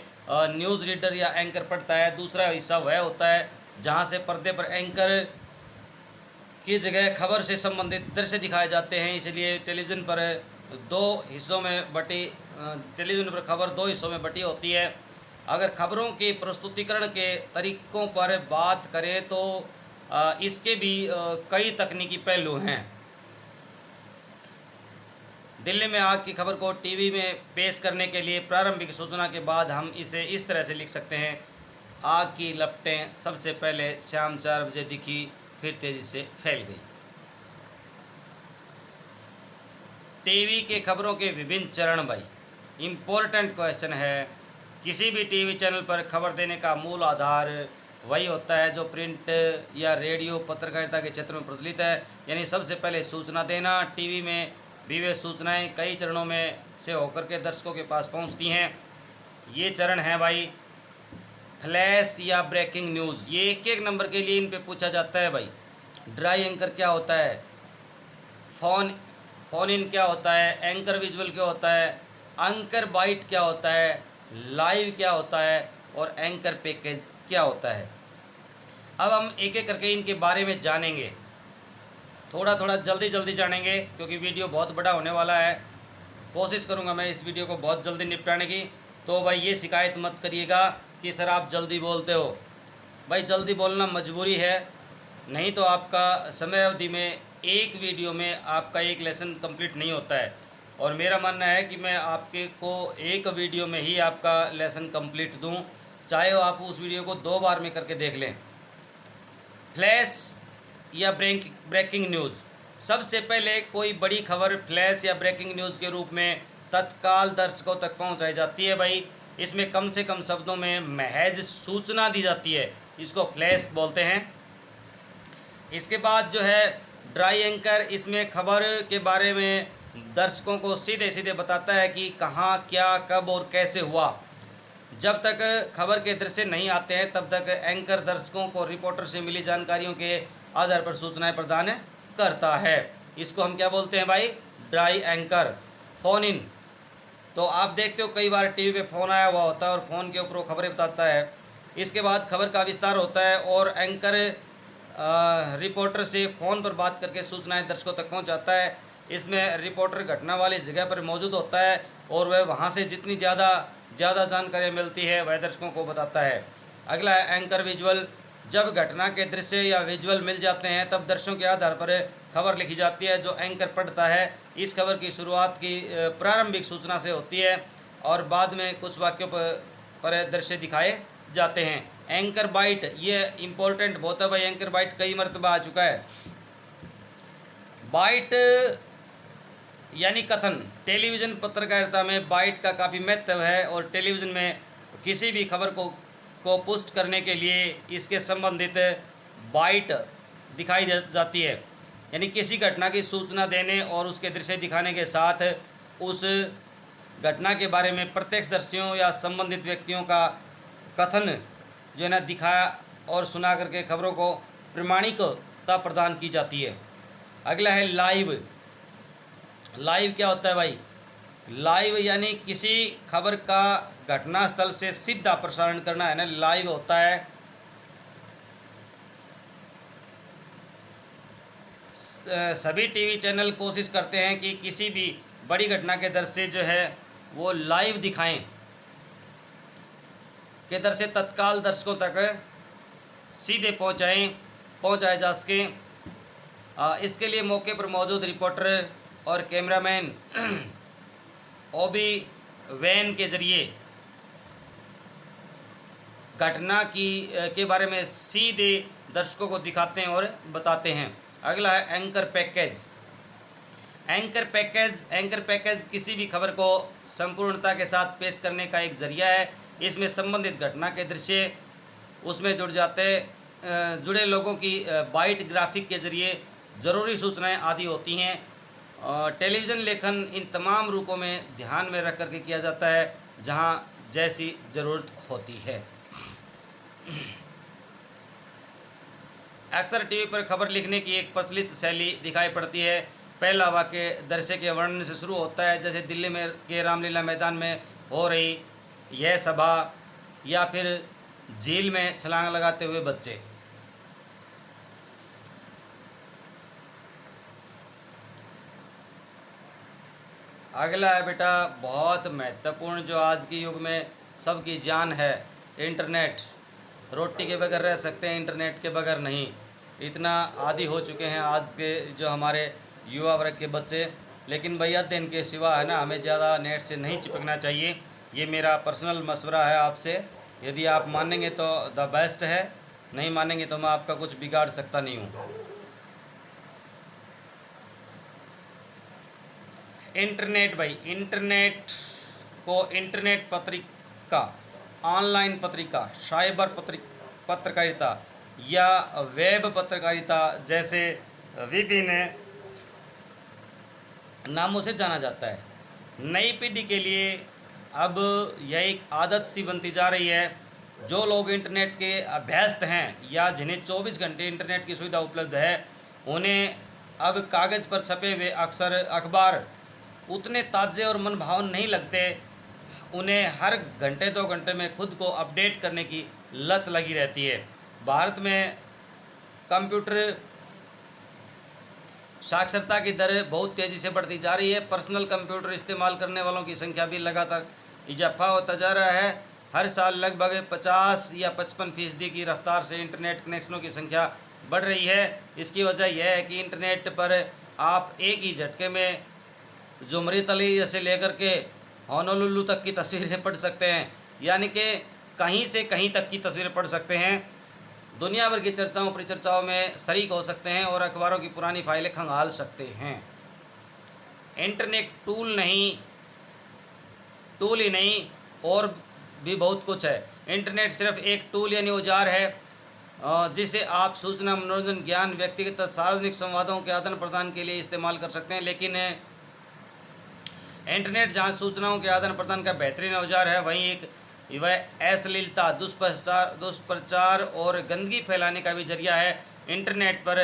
न्यूज़ रीडर या एंकर पढ़ता है। दूसरा हिस्सा वह होता है जहां से पर्दे पर एंकर की जगह खबर से संबंधित दृश्य दिखाए जाते हैं। इसलिए टेलीविज़न पर खबर 2 हिस्सों में बटी होती है। अगर खबरों के प्रस्तुतिकरण के तरीक़ों पर बात करें तो इसके भी कई तकनीकी पहलू हैं। दिल्ली में आग की खबर को टीवी में पेश करने के लिए प्रारंभिक सूचना के बाद हम इसे इस तरह से लिख सकते हैं। आग की लपटें सबसे पहले शाम 4 बजे दिखी, फिर तेज़ी से फैल गई। टीवी के खबरों के विभिन्न चरण भाई, इम्पोर्टेंट क्वेश्चन है। किसी भी टीवी चैनल पर खबर देने का मूल आधार वही होता है जो प्रिंट या रेडियो पत्रकारिता के क्षेत्र में प्रचलित है, यानी सबसे पहले सूचना देना। टीवी में भी वे सूचनाएं कई चरणों में से होकर के दर्शकों के पास पहुंचती हैं। ये चरण हैं भाई। फ्लैश या ब्रेकिंग न्यूज़, ये एक एक नंबर के लिए इन पे पूछा जाता है भाई। ड्राई एंकर क्या होता है, फोन इन क्या होता है, एंकर विजुअल क्या होता है, एंकर बाइट क्या होता है, लाइव क्या होता है और एंकर पैकेज क्या होता है। अब हम एक एक करके इनके बारे में जानेंगे, थोड़ा थोड़ा जल्दी जानेंगे क्योंकि वीडियो बहुत बड़ा होने वाला है। कोशिश करूंगा मैं इस वीडियो को बहुत जल्दी निपटाने की। तो भाई ये शिकायत मत करिएगा कि सर आप जल्दी बोलते हो। भाई जल्दी बोलना मजबूरी है, नहीं तो आपका समय अवधि में एक वीडियो में आपका एक लेसन कंप्लीट नहीं होता है। और मेरा मानना है कि मैं आपके को एक वीडियो में ही आपका लेसन कंप्लीट दूं, चाहे आप उस वीडियो को 2 बार में करके देख लें। फ्लैश या ब्रेकिंग न्यूज़, सबसे पहले कोई बड़ी खबर फ्लैश या ब्रेकिंग न्यूज़ के रूप में तत्काल दर्शकों तक पहुंचाई जाती है भाई। इसमें कम से कम शब्दों में महज सूचना दी जाती है, इसको फ्लैश बोलते हैं। इसके बाद जो है ड्राई एंकर, इसमें खबर के बारे में दर्शकों को सीधे सीधे बताता है कि कहाँ, क्या, कब और कैसे हुआ। जब तक खबर के दृश्य नहीं आते हैं तब तक एंकर दर्शकों को रिपोर्टर से मिली जानकारियों के आधार पर सूचनाएं प्रदान करता है। इसको हम क्या बोलते हैं भाई, ड्राई एंकर। फ़ोन इन, तो आप देखते हो कई बार टीवी पे फ़ोन आया हुआ होता है और फ़ोन के ऊपर वो खबरें बताता है। इसके बाद खबर का विस्तार होता है और एंकर रिपोर्टर से फ़ोन पर बात करके सूचनाएं दर्शकों तक पहुंचाता है। इसमें रिपोर्टर घटना वाली जगह पर मौजूद होता है और वह वहां से जितनी ज़्यादा जानकारी मिलती है वह दर्शकों को बताता है। अगला है एंकर विजुअल। जब घटना के दृश्य या विजुअल मिल जाते हैं तब दर्शकों के आधार पर खबर लिखी जाती है जो एंकर पढ़ता है। इस खबर की शुरुआत की प्रारंभिक सूचना से होती है और बाद में कुछ वाक्यों पर दृश्य दिखाए जाते हैं। एंकर बाइट, ये इम्पोर्टेंट बहुत है भाई, एंकर बाइट कई मरतबा आ चुका है। बाइट यानी कथन, टेलीविज़न पत्रकारिता में बाइट का काफ़ी महत्व है और टेलीविज़न में किसी भी खबर को पुष्ट करने के लिए इसके संबंधित बाइट दिखाई जाती है। यानी किसी घटना की सूचना देने और उसके दृश्य दिखाने के साथ उस घटना के बारे में प्रत्यक्षदर्शियों या संबंधित व्यक्तियों का कथन जो है ना दिखाया और सुना करके खबरों को प्रामाणिकता प्रदान की जाती है। अगला है लाइव। लाइव क्या होता है भाई, लाइव यानी किसी खबर का घटनास्थल से सीधा प्रसारण करना है ना, लाइव होता है। सभी टीवी चैनल कोशिश करते हैं कि किसी भी बड़ी घटना के दृश्य जो है वो लाइव दिखाएं, के दृश्य तत्काल दर्शकों तक सीधे पहुंचाए जा सके। इसके लिए मौके पर मौजूद रिपोर्टर और कैमरामैन ओबी वैन के जरिए घटना के बारे में सीधे दर्शकों को दिखाते हैं और बताते हैं। अगला है एंकर पैकेज। एंकर पैकेज किसी भी खबर को संपूर्णता के साथ पेश करने का एक जरिया है। इसमें संबंधित घटना के दृश्य उसमें जुड़े लोगों की बाइट ग्राफिक के जरिए ज़रूरी सूचनाएं आदि होती हैं। टेलीविज़न लेखन इन तमाम रूपों में ध्यान में रख करके किया जाता है जहां जैसी ज़रूरत होती है। अक्सर टीवी पर खबर लिखने की एक प्रचलित शैली दिखाई पड़ती है। पहला वाक्य दृश्य के वर्णन से शुरू होता है, जैसे दिल्ली में के रामलीला मैदान में हो रही यह सभा या फिर झील में छलांग लगाते हुए बच्चे। अगला है बेटा बहुत महत्वपूर्ण, जो आज के युग में सबकी जान है, इंटरनेट। रोटी के बगैर रह सकते हैं, इंटरनेट के बगैर नहीं। इतना आदी हो चुके हैं आज के जो हमारे युवा वर्ग के बच्चे। लेकिन भैया दिन के सिवा है ना, हमें ज़्यादा नेट से नहीं चिपकना चाहिए। ये मेरा पर्सनल मशवरा है आपसे। यदि आप मानेंगे तो द बेस्ट है, नहीं मानेंगे तो मैं आपका कुछ बिगाड़ सकता नहीं हूँ। इंटरनेट भाई, इंटरनेट को इंटरनेट पत्रिका, ऑनलाइन पत्रिका, साइबर पत्रकारिता या वेब पत्रकारिता जैसे विभिन्न नामों से जाना जाता है। नई पीढ़ी के लिए अब यह एक आदत सी बनती जा रही है जो लोग इंटरनेट के अभ्यस्त हैं या जिन्हें 24 घंटे इंटरनेट की सुविधा उपलब्ध है, उन्हें अब कागज़ पर छपे हुए अक्सर अखबार उतने ताज़े और मनभावन नहीं लगते। उन्हें हर घंटे 2 घंटे में खुद को अपडेट करने की लत लगी रहती है। भारत में कंप्यूटर साक्षरता की दर बहुत तेज़ी से बढ़ती जा रही है। पर्सनल कंप्यूटर इस्तेमाल करने वालों की संख्या भी लगातार इजाफा होता जा रहा है। हर साल लगभग 50 या 55% की रफ्तार से इंटरनेट कनेक्शनों की संख्या बढ़ रही है। इसकी वजह यह है कि इंटरनेट पर आप एक ही झटके में जुमरी तली से लेकर के होनोलुलु तक की तस्वीरें पढ़ सकते हैं, यानी कि कहीं से कहीं तक की तस्वीरें पढ़ सकते हैं। दुनिया भर की चर्चाओं परिचर्चाओं में शरीक हो सकते हैं और अखबारों की पुरानी फाइलें खंगाल सकते हैं। इंटरनेट टूल ही नहीं और भी बहुत कुछ है। इंटरनेट सिर्फ एक टूल यानी औजार है जिसे आप सूचना, मनोरंजन, ज्ञान, व्यक्तिगत सार्वजनिक संवादों के आदान प्रदान के लिए इस्तेमाल कर सकते हैं। लेकिन इंटरनेट जहां सूचनाओं के आदान प्रदान का बेहतरीन औजार है, वहीं वह अश्लीलता, दुष्प्रचार और गंदगी फैलाने का भी जरिया है। इंटरनेट पर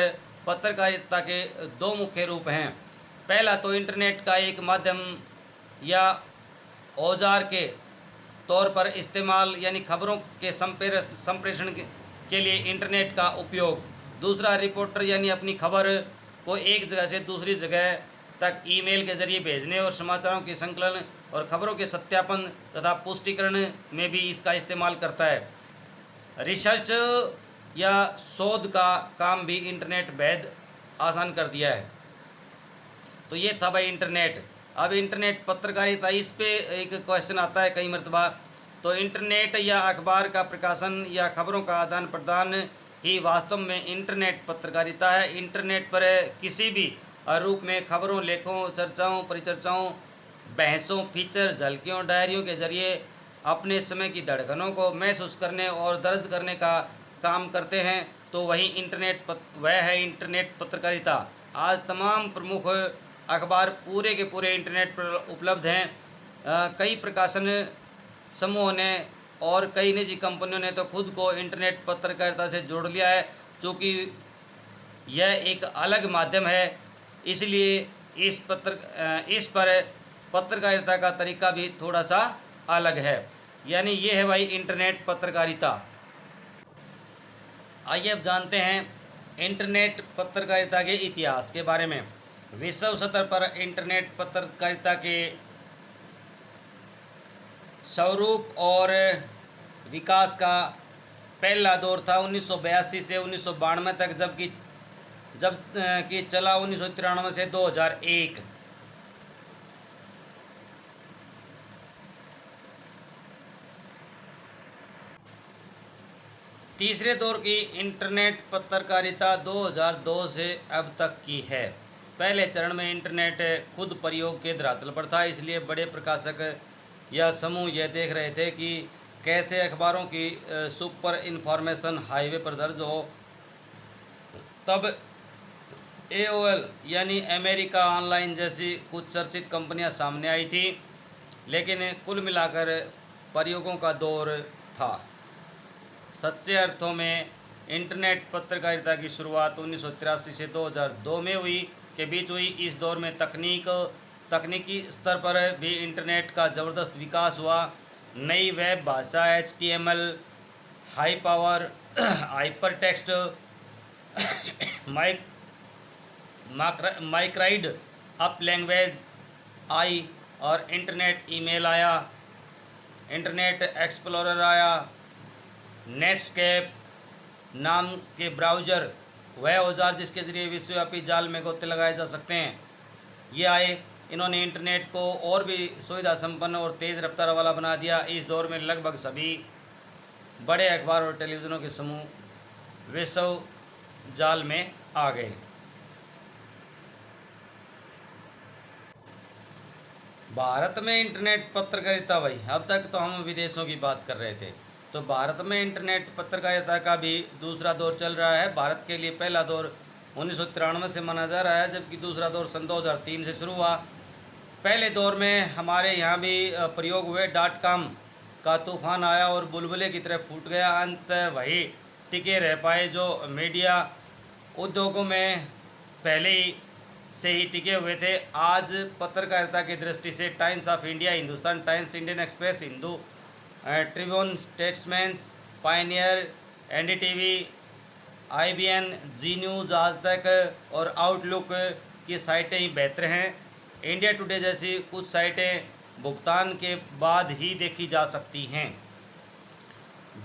पत्रकारिता के दो मुख्य रूप हैं। पहला तो इंटरनेट का एक माध्यम या औजार के तौर पर इस्तेमाल, यानी खबरों के संप्रेषण के लिए इंटरनेट का उपयोग। दूसरा, रिपोर्टर यानी अपनी खबर को एक जगह से दूसरी जगह तक ईमेल के जरिए भेजने और समाचारों के संकलन और खबरों के सत्यापन तथा पुष्टिकरण में भी इसका इस्तेमाल करता है। रिसर्च या शोध का काम भी इंटरनेट बेहद आसान कर दिया है। तो ये था भाई इंटरनेट। अब इंटरनेट पत्रकारिता, इस पे एक क्वेश्चन आता है कई मरतबा। तो इंटरनेट या अखबार का प्रकाशन या खबरों का आदान प्रदान ही वास्तव में इंटरनेट पत्रकारिता है। इंटरनेट पर किसी भी रूप में खबरों, लेखों, चर्चाओं, परिचर्चाओं, बहसों, फीचर, झलकियों, डायरियों के जरिए अपने समय की धड़कनों को महसूस करने और दर्ज करने का काम करते हैं, तो वही वह है इंटरनेट पत्रकारिता। आज तमाम प्रमुख अखबार पूरे के पूरे इंटरनेट पर उपलब्ध हैं। कई प्रकाशन समूहों ने और कई निजी कंपनियों ने तो खुद को इंटरनेट पत्रकारिता से जोड़ लिया है। चूँकि यह एक अलग माध्यम है, इसलिए इस पर पत्रकारिता का तरीका भी थोड़ा सा अलग है। यानी ये है भाई इंटरनेट पत्रकारिता। आइए अब जानते हैं इंटरनेट पत्रकारिता के इतिहास के बारे में। विश्व स्तर पर इंटरनेट पत्रकारिता के स्वरूप और विकास का पहला दौर था 1982 से 1992 तक, जबकि चला 1993 से 2001। तीसरे दौर की इंटरनेट पत्रकारिता 2002 से अब तक की है। पहले चरण में इंटरनेट खुद प्रयोग के धरातल पर था, इसलिए बड़े प्रकाशक या समूह यह देख रहे थे कि कैसे अखबारों की सुपर इन्फॉर्मेशन हाईवे पर दर्ज हो। तब AOL यानी अमेरिका ऑनलाइन जैसी कुछ चर्चित कंपनियां सामने आई थी, लेकिन कुल मिलाकर प्रयोगों का दौर था। सच्चे अर्थों में इंटरनेट पत्रकारिता की शुरुआत 1983 से 2002 में के बीच हुई। इस दौर में तकनीकी स्तर पर भी इंटरनेट का ज़बरदस्त विकास हुआ। नई वेब भाषा HTML, high power hypertext, markup language आई और इंटरनेट ईमेल आया, इंटरनेट एक्सप्लोरर आया, नेटस्केप नाम के ब्राउज़र, वह औजार जिसके ज़रिए विश्वव्यापी जाल में गोते लगाए जा सकते हैं, ये आए। इन्होंने इंटरनेट को और भी सुविधा संपन्न और तेज़ रफ्तार वाला बना दिया। इस दौर में लगभग सभी बड़े अखबार और टेलीविज़नों के समूह विश्व जाल में आ गए। भारत में इंटरनेट पत्रकारिता, भाई अब तक तो हम विदेशों की बात कर रहे थे, तो भारत में इंटरनेट पत्रकारिता का भी दूसरा दौर चल रहा है। भारत के लिए पहला दौर 1993 से माना जा रहा है, जबकि दूसरा दौर सन 2003 से शुरू हुआ। पहले दौर में हमारे यहाँ भी प्रयोग हुए .com का तूफान आया और बुलबुले की तरह फूट गया। अंत वही टिके रह पाए जो मीडिया उद्योगों में पहले ही से ही टिके हुए थे। आज पत्रकारिता की दृष्टि से Times of India, Hindustan Times, Indian Express, Hindu Tribune, Statesman, Pioneer, NDTV, IBN, Zee News, Aaj Tak और आउटलुक की साइटें ही बेहतर हैं। इंडिया टुडे जैसी कुछ साइटें भुगतान के बाद ही देखी जा सकती हैं।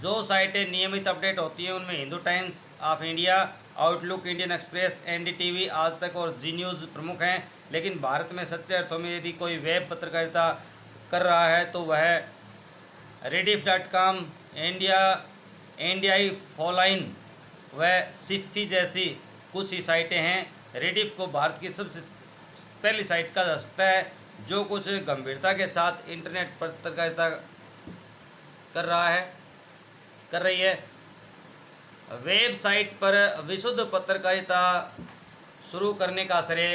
जो साइटें नियमित अपडेट होती हैं उनमें Hindu times of India, outlook, Indian express, NDTV, आज तक और जी न्यूज़ प्रमुख हैं। लेकिन भारत में सच्चे अर्थों में यदि कोई वेब पत्रकारिता कर रहा है तो वह rediff.com, इंडियाई फॉलाइन व सिफ्फी जैसी कुछ ही साइटें हैं। रेडिफ को भारत की सबसे पहली साइट कहा जा सकता है जो कुछ गंभीरता के साथ इंटरनेट पत्रकारिता कर रही है। वेबसाइट पर विशुद्ध पत्रकारिता शुरू करने का श्रेय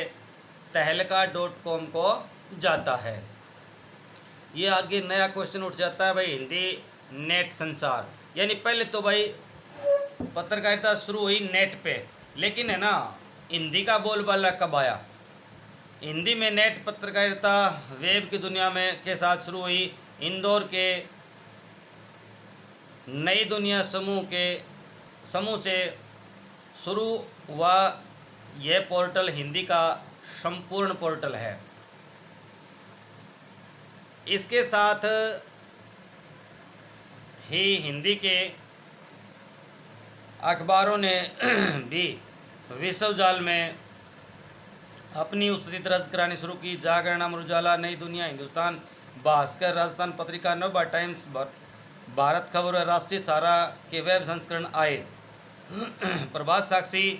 तहलका.com को जाता है। ये आगे नया क्वेश्चन उठ जाता है भाई, हिंदी नेट संसार, यानी पहले तो भाई पत्रकारिता शुरू हुई नेट पे, लेकिन है ना हिंदी का बोलबाला कब आया? हिंदी में नेट पत्रकारिता वेब की दुनिया में के साथ शुरू हुई। इंदौर के नई दुनिया समूह से शुरू हुआ। यह पोर्टल हिंदी का संपूर्ण पोर्टल है। इसके साथ ही हिंदी के अखबारों ने भी विश्व जाल में अपनी उपस्थिति दर्ज करानी शुरू की। जागरण, अमर उजाला, नई दुनिया, हिंदुस्तान, भास्कर, राजस्थान पत्रिका, नवभारत टाइम्स, भारत खबर और राष्ट्रीय सहारा के वेब संस्करण आए। प्रभात साक्षी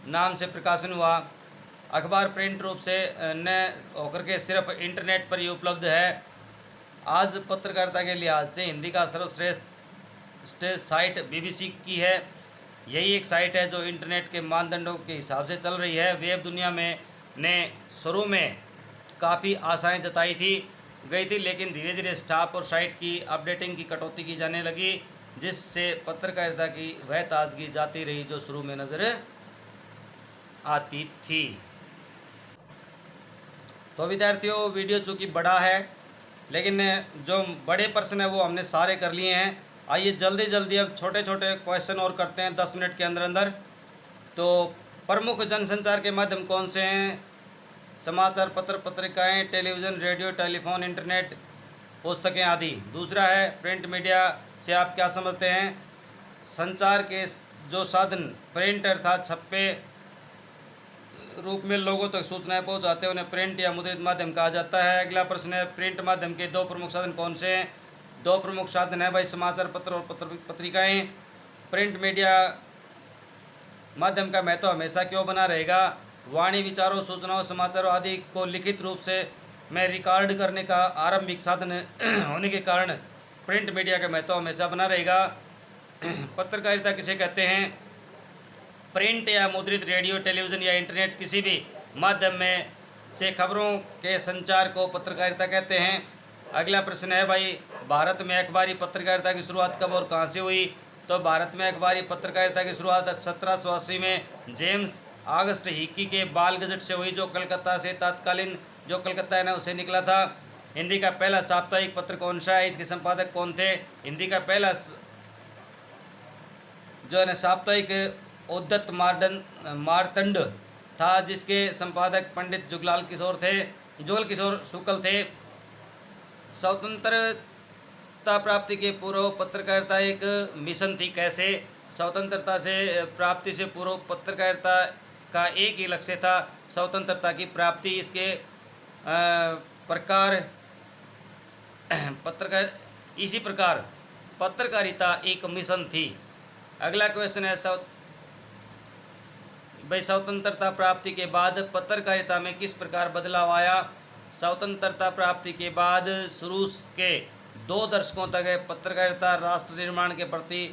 नाम से प्रकाशन हुआ। अखबार प्रिंट रूप से न होकर के सिर्फ इंटरनेट पर ही उपलब्ध है। आज पत्रकारिता के लिहाज से हिंदी का सर्वश्रेष्ठ साइट बीबीसी की है। यही एक साइट है जो इंटरनेट के मानदंडों के हिसाब से चल रही है। वेब दुनिया में ने शुरू में काफ़ी आशाएं जताई गई थी, लेकिन धीरे धीरे स्टाफ और साइट की अपडेटिंग की कटौती की जाने लगी, जिससे पत्रकारिता की वह ताजगी जाती रही जो शुरू में नज़र आती थी। तो विद्यार्थियों, वीडियो चूँकि बड़ा है, लेकिन जो बड़े प्रश्न है वो हमने सारे कर लिए हैं। आइए जल्दी जल्दी अब छोटे छोटे क्वेश्चन और करते हैं 10 मिनट के अंदर अंदर। तो प्रमुख जनसंचार के माध्यम कौन से हैं? समाचार पत्र, पत्रिकाएं, टेलीविज़न, रेडियो, टेलीफोन, इंटरनेट, पुस्तकें आदि। दूसरा है प्रिंट मीडिया से आप क्या समझते हैं? संचार के जो साधन प्रिंट अर्थात छपे रूप में लोगों तक सूचनाएं पहुंचाते हैं उन्हें प्रिंट या मुद्रित माध्यम कहा जाता है। अगला प्रश्न है प्रिंट माध्यम के 2 प्रमुख साधन कौन से हैं? 2 प्रमुख साधन है भाई, समाचार पत्र और पत्रिकाएं। प्रिंट मीडिया माध्यम का महत्व हमेशा क्यों बना रहेगा? वाणी, विचारों, सूचनाओं, समाचारों आदि को लिखित रूप से में रिकॉर्ड करने का आरंभिक साधन होने के कारण प्रिंट मीडिया का महत्व हमेशा बना रहेगा। पत्रकारिता किसे कहते हैं? प्रिंट या मुद्रित, रेडियो, टेलीविज़न या इंटरनेट किसी भी माध्यम में से खबरों के संचार को पत्रकारिता कहते हैं। अगला प्रश्न है भाई, भारत में अखबारी पत्रकारिता की शुरुआत कब और कहाँ से हुई? तो भारत में अखबारी पत्रकारिता की शुरुआत 1780 में जेम्स ऑगस्ट हिकी के बाल गजट से हुई, जो कलकत्ता से तत्कालीन जो कलकत्ता है ना उसे निकला था। हिंदी का पहला साप्ताहिक पत्र कौन सा है? इसके संपादक कौन थे? हिंदी का पहला जो है ना साप्ताहिक उद्दत मार्तंड था, जिसके संपादक पंडित जुगलाल किशोर शुक्ल थे। स्वतंत्रता प्राप्ति के पूर्व पत्रकारिता एक मिशन थी। कैसे? स्वतंत्रता से प्राप्ति से पूर्व पत्रकारिता का एक ही लक्ष्य था, स्वतंत्रता की प्राप्ति। इसके इसी प्रकार पत्रकारिता एक मिशन थी। अगला क्वेश्चन है स्वतंत्रता प्राप्ति के बाद पत्रकारिता में किस प्रकार बदलाव आया? स्वतंत्रता प्राप्ति के बाद शुरू के 2 दशकों तक पत्रकारिता राष्ट्र निर्माण के प्रति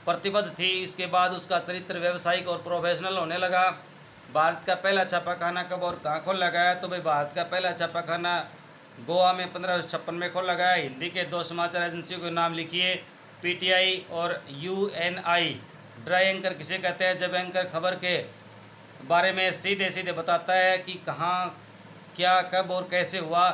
प्रतिबद्ध थी। इसके बाद उसका चरित्र व्यावसायिक और प्रोफेशनल होने लगा। भारत का पहला छापाखाना कब और कहाँ खोला गया? तो भाई भारत का पहला छापाखाना गोवा में 1556 में खोला गया। हिंदी के 2 समाचार एजेंसियों के नाम लिखिए, पीटीआई और यूएनआई। ड्राई एंकर किसे कहते हैं? जब एंकर खबर के बारे में सीधे सीधे बताता है कि कहाँ, क्या, कब और कैसे हुआ,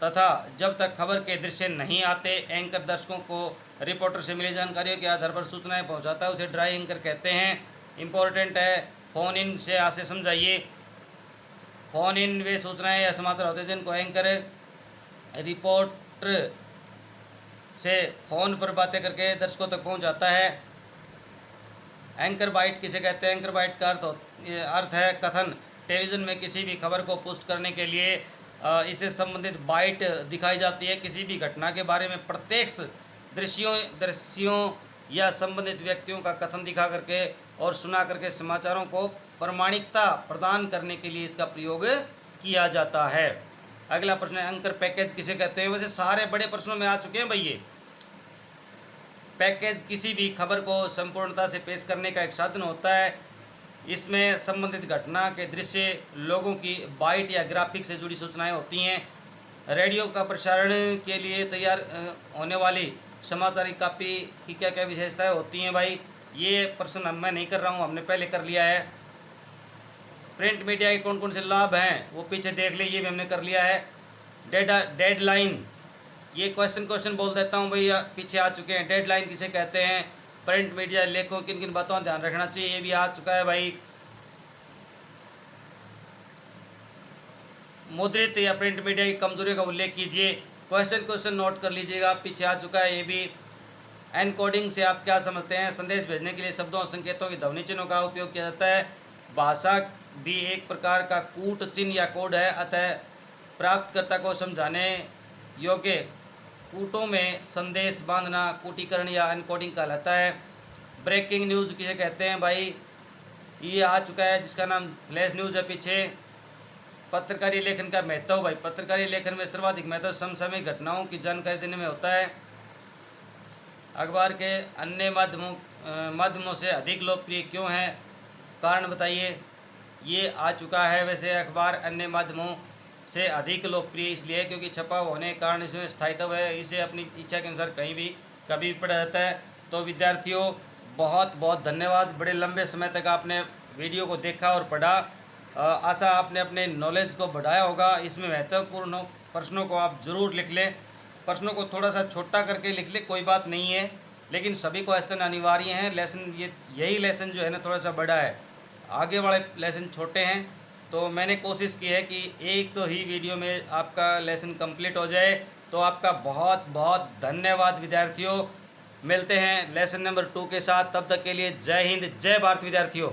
तथा जब तक खबर के दृश्य नहीं आते एंकर दर्शकों को रिपोर्टर से मिली जानकारियों के आधार पर सूचनाएं पहुंचाता है, उसे ड्राई एंकर कहते हैं। इम्पोर्टेंट है, फ़ोन इन से आसे समझाइए। फ़ोन इन वे सूचनाएं या समाचार होते हैं जिनको एंकर रिपोर्टर से फ़ोन पर बातें करके दर्शकों तक पहुंचाता है। एंकर बाइट किसे कहते हैं? एंकर बाइट का अर्थ है कथन। टेलीविज़न में किसी भी खबर को पुष्ट करने के लिए इससे संबंधित बाइट दिखाई जाती है। किसी भी घटना के बारे में प्रत्यक्ष दृश्यों या संबंधित व्यक्तियों का कथन दिखा करके और सुना करके समाचारों को प्रामाणिकता प्रदान करने के लिए इसका प्रयोग किया जाता है। अगला प्रश्न है, एंकर पैकेज किसे कहते हैं? वैसे सारे बड़े प्रश्नों में आ चुके हैं भाई ये। पैकेज किसी भी खबर को संपूर्णता से पेश करने का एक साधन होता है। इसमें संबंधित घटना के दृश्य, लोगों की बाइट या ग्राफिक से जुड़ी सूचनाएं होती हैं। रेडियो का प्रसारण के लिए तैयार होने वाली समाचार कापी की क्या क्या विशेषताएं होती हैं भाई? ये प्रश्न मैं नहीं कर रहा हूँ, हमने पहले कर लिया है। प्रिंट मीडिया के कौन कौन से लाभ हैं वो पीछे देख ले, ये भी हमने कर लिया है। डेडलाइन, ये क्वेश्चन बोल देता हूँ भैया, पीछे आ चुके हैं। डेडलाइन किसे कहते हैं? प्रिंट मीडिया लेखों किन किन बातों का ध्यान रखना चाहिए, ये भी आ चुका है भाई। मुद्रित या प्रिंट मीडिया की कमजोरियों का उल्लेख कीजिए। क्वेश्चन नोट कर लीजिएगा, पीछे आ चुका है ये भी। एनकोडिंग से आप क्या समझते हैं? संदेश भेजने के लिए शब्दों और संकेतों की ध्वनि चिन्हों का उपयोग किया जाता है। भाषा भी एक प्रकार का कूट चिन्ह या कोड है, अतः प्राप्तकर्ता को समझाने योग्य कूटों में संदेश बांधना कूटीकरण या एनकोडिंग कहलाता है। ब्रेकिंग न्यूज़ किसे कहते हैं भाई? ये आ चुका है जिसका नाम फ्लैश न्यूज़ है पीछे। पत्रकारी लेखन का महत्व भाई, पत्रकारी लेखन में सर्वाधिक महत्व समसामयिक घटनाओं की जानकारी देने में होता है। अखबार के अन्य माध्यमों से अधिक लोकप्रिय क्यों है? कारण बताइए। ये आ चुका है। वैसे अखबार अन्य माध्यमों से अधिक लोकप्रिय इसलिए क्योंकि छपा होने के कारण इसमें स्थायित्व है, इसे अपनी इच्छा के अनुसार कहीं भी कभी भी पढ़ा जाता है। तो विद्यार्थियों बहुत बहुत धन्यवाद, बड़े लंबे समय तक आपने वीडियो को देखा और पढ़ा। आशा आपने अपने नॉलेज को बढ़ाया होगा। इसमें महत्वपूर्ण प्रश्नों को आप ज़रूर लिख लें। प्रश्नों को थोड़ा सा छोटा करके लिख लें, कोई बात नहीं है, लेकिन सभी क्वेश्चन अनिवार्य हैं। लेसन यही लेसन जो है ना थोड़ा सा बड़ा है, आगे वाले लेसन छोटे हैं। तो मैंने कोशिश की है कि एक ही वीडियो में आपका लेसन कंप्लीट हो जाए। तो आपका बहुत बहुत धन्यवाद विद्यार्थियों। मिलते हैं लेसन नंबर 2 के साथ, तब तक के लिए जय हिंद, जय भारत विद्यार्थियों।